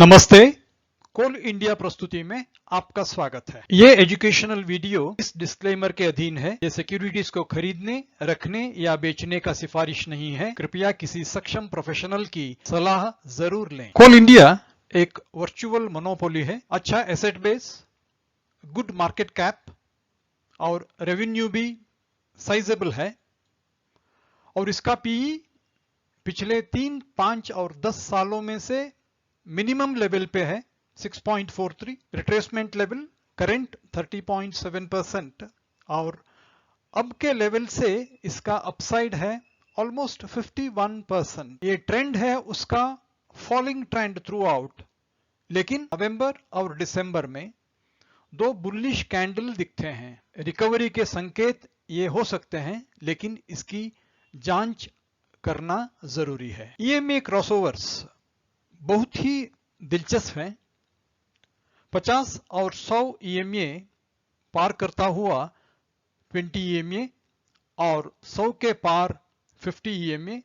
नमस्ते, कोल इंडिया प्रस्तुति में आपका स्वागत है। ये एजुकेशनल वीडियो इस डिस्क्लेमर के अधीन है। ये सिक्योरिटीज को खरीदने, रखने या बेचने का सिफारिश नहीं है। कृपया किसी सक्षम प्रोफेशनल की सलाह जरूर लें। कोल इंडिया एक वर्चुअल मोनोपोली है। अच्छा asset base, good market cap और रेवेन्यू भी साइजेबल है और इसका पीई पिछले 3, 5 और 10 सालों में से मिनिमम लेवल पे है 6.43, रिट्रेसमेंट लेवल करंट 30.7% और अब के लेवल से इसका अपसाइड है ऑलमोस्ट 51%। ये ट्रेंड है उसका फॉलिंग ट्रेंड थ्रू आउट, लेकिन नवंबर और दिसंबर में 2 बुलिश कैंडल दिखते हैं। रिकवरी के संकेत ये हो सकते हैं, लेकिन इसकी जांच करना जरूरी है। EMA क्रॉसओवर्स बहुत ही दिलचस्प हैं। 50 और 100 EMA पार करता हुआ 20 EMA और 100 के पार 50 EMA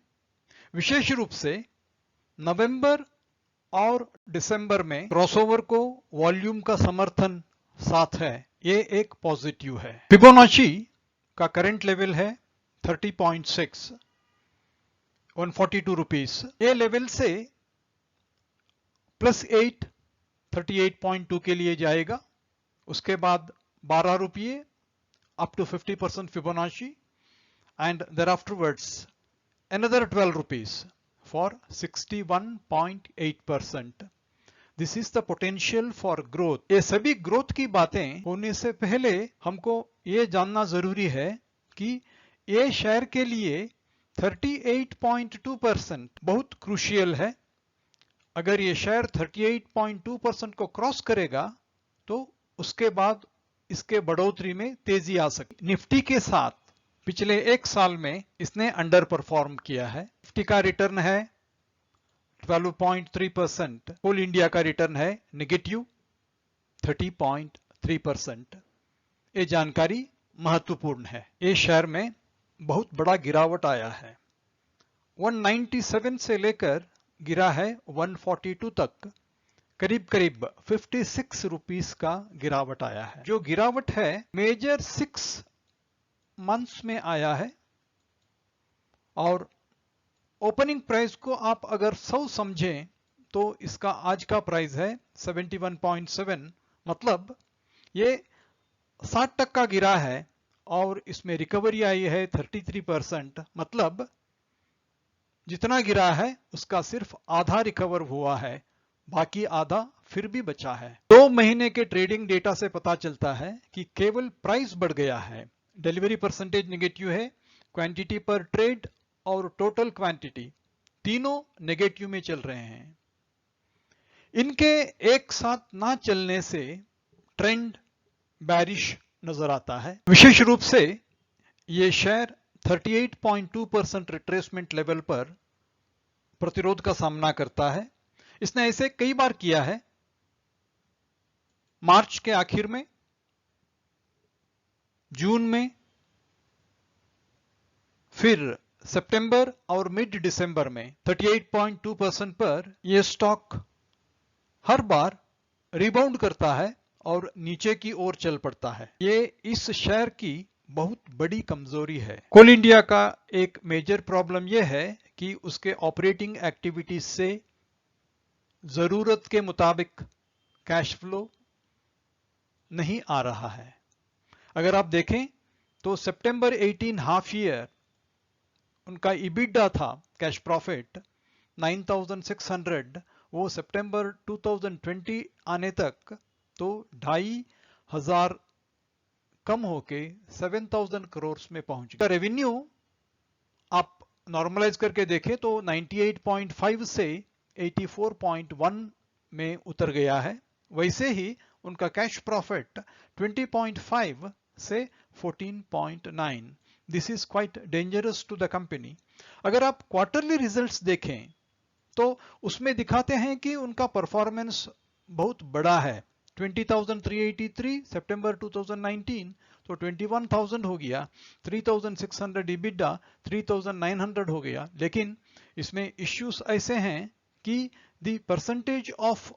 विशेष रूप से नवंबर और दिसंबर में क्रॉसओवर को वॉल्यूम का समर्थन साथ है। ये एक पॉजिटिव है। फिबोनाची का करंट लेवल है 30.6, 142 रुपीस। ये लेवल से +8 38.2 के लिए जाएगा, उसके बाद 12 रुपये up to 50% Fibonacci and there afterwards another 12 rupees for 61.8%. This is the potential for growth. ये सभी ग्रोथ की बातें होने से पहले हमको ये जानना जरूरी है कि ये शेयर के लिए 38.2% बहुत क्रूशियल है। अगर ये शेयर 38.2% को क्रॉस करेगा तो उसके बाद इसके बढ़ोतरी में तेजी आ सकती। निफ्टी के साथ पिछले 1 साल में इसने अंडर परफॉर्म किया है। निफ्टी का रिटर्न है 12.3%, कोल इंडिया का रिटर्न है नेगेटिव 30.3%। ये जानकारी महत्वपूर्ण है। ये शेयर में बहुत बड़ा गिरावट आया है। 197 से लेकर गिरा है 142 तक, करीब 56 रुपीस का गिरावट आया है। जो गिरावट है मेजर 6 मंथ्स में आया है और ओपनिंग प्राइस को आप अगर 100 समझें तो इसका आज का प्राइस है 71.7, मतलब ये 60% गिरा है और इसमें रिकवरी आई है 33%, मतलब जितना गिरा है उसका सिर्फ आधा रिकवर हुआ है, बाकी आधा फिर भी बचा है। 2 महीने के ट्रेडिंग डेटा से पता चलता है कि केवल प्राइस बढ़ गया है, डिलीवरी परसेंटेज नेगेटिव है, क्वांटिटी पर ट्रेड और टोटल क्वांटिटी तीनों नेगेटिव में चल रहे हैं। इनके एक साथ ना चलने से ट्रेंड बैरिश नजर आता है। विशेष रूप से ये शेयर 38.2% रिट्रेसमेंट लेवल पर प्रतिरोध का सामना करता है। इसने ऐसे कई बार किया है, मार्च के आखिर में, जून में, फिर सितंबर और मिड दिसंबर में 38.2% पर यह स्टॉक हर बार रिबाउंड करता है और नीचे की ओर चल पड़ता है। ये इस शेयर की बहुत बड़ी कमजोरी है। कोल इंडिया का एक मेजर प्रॉब्लम यह है कि उसके ऑपरेटिंग एक्टिविटीज से जरूरत के मुताबिक कैश फ्लो नहीं आ रहा है। अगर आप देखें तो सितंबर 18 हाफ ईयर उनका EBITDA था, कैश प्रॉफिट 9600, वो सितंबर 2020 आने तक तो 2500 कम होके 7000 करोड़ में पहुंच गया। रेवेन्यू आप नॉर्मलाइज करके देखें तो 98.5 से 84.1 में उतर गया है। वैसे ही उनका कैश प्रॉफिट 20.5 से 14.9। This is quite dangerous to the company. अगर आप क्वार्टरली रिजल्ट्स देखें तो उसमें दिखाते हैं कि उनका परफॉर्मेंस बहुत बड़ा है। 20,383 सितंबर 2019 तो 21,000 हो गया, 3,600 EBITDA 3,900 हो गया। लेकिन इसमें इश्यूज ऐसे हैं कि the percentage of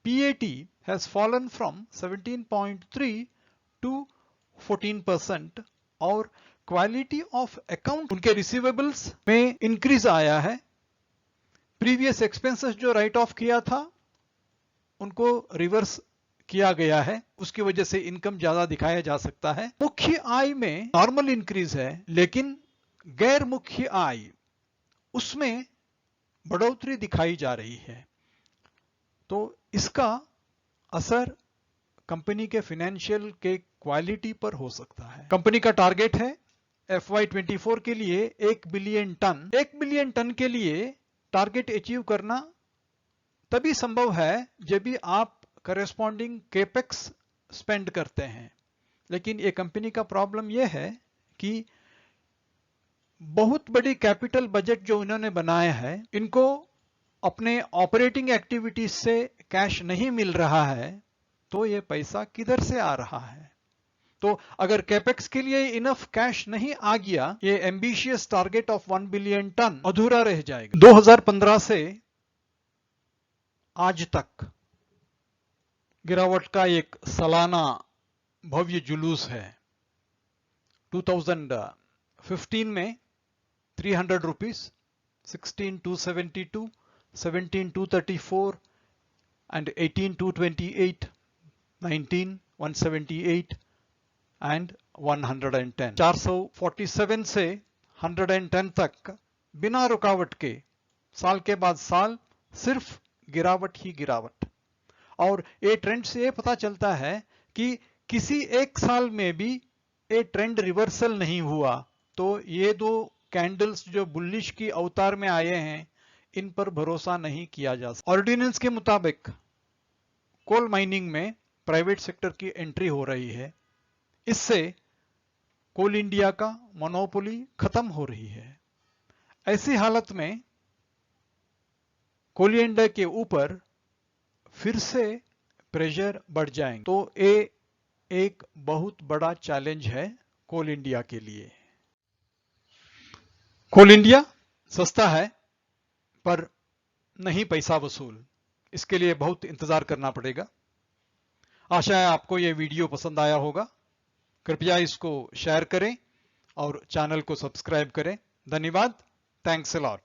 PAT has fallen from 17.3 to 14% और क्वालिटी ऑफ अकाउंट उनके रिसीवेबल्स में इंक्रीज आया है। प्रीवियस एक्सपेंसेस जो राइट ऑफ किया था उनको रिवर्स किया गया है, उसकी वजह से इनकम ज्यादा दिखाया जा सकता है। मुख्य आय में नॉर्मल इंक्रीज है, लेकिन गैर मुख्य आय उसमें बढ़ोतरी दिखाई जा रही है। तो इसका असर कंपनी के फाइनेंशियल के क्वालिटी पर हो सकता है। कंपनी का टारगेट है FY24 के लिए 1 बिलियन टन। 1 बिलियन टन के लिए टारगेट अचीव करना तभी संभव है जब भी आप करेस्पॉन्डिंग केपेक्स स्पेंड करते हैं। लेकिन ये कंपनी का प्रॉब्लम यह है कि बहुत बड़ी कैपिटल बजट जो इन्होंने बनाया है, इनको अपने ऑपरेटिंग एक्टिविटीज से कैश नहीं मिल रहा है, तो ये पैसा किधर से आ रहा है? तो अगर कैपेक्स के लिए इनफ कैश नहीं आ गया, ये ambitious target of 1 billion ton अधूरा रह जाएगा। 2015 से आज तक गिरावट का एक सालाना भव्य जुलूस है। 2015 में 300 रुपीस, 16,272, 17,234 and 18,228, 19,178 and 110। 447 से 110 तक बिना रुकावट के साल के बाद साल सिर्फ गिरावट ही गिरावट। और ये ट्रेंड से ये पता चलता है कि किसी एक साल में भी ये ट्रेंड रिवर्सल नहीं हुआ। तो ये दो कैंडल्स जो बुलिश की अवतार में आए हैं, इन पर भरोसा नहीं किया जा सकता। ऑर्डिनेंस के मुताबिक कोल माइनिंग में प्राइवेट सेक्टर की एंट्री हो रही है। इससे कोल इंडिया का मोनोपोली खत्म हो रही है। ऐसी हालत में कोल इंडिया के ऊपर फिर से प्रेशर बढ़ जाएंगे। तो ये एक बहुत बड़ा चैलेंज है कोल इंडिया के लिए। कोल इंडिया सस्ता है पर नहीं पैसा वसूल, इसके लिए बहुत इंतजार करना पड़ेगा। आशा है आपको यह वीडियो पसंद आया होगा। कृपया इसको शेयर करें और चैनल को सब्सक्राइब करें। धन्यवाद। Thanks a lot.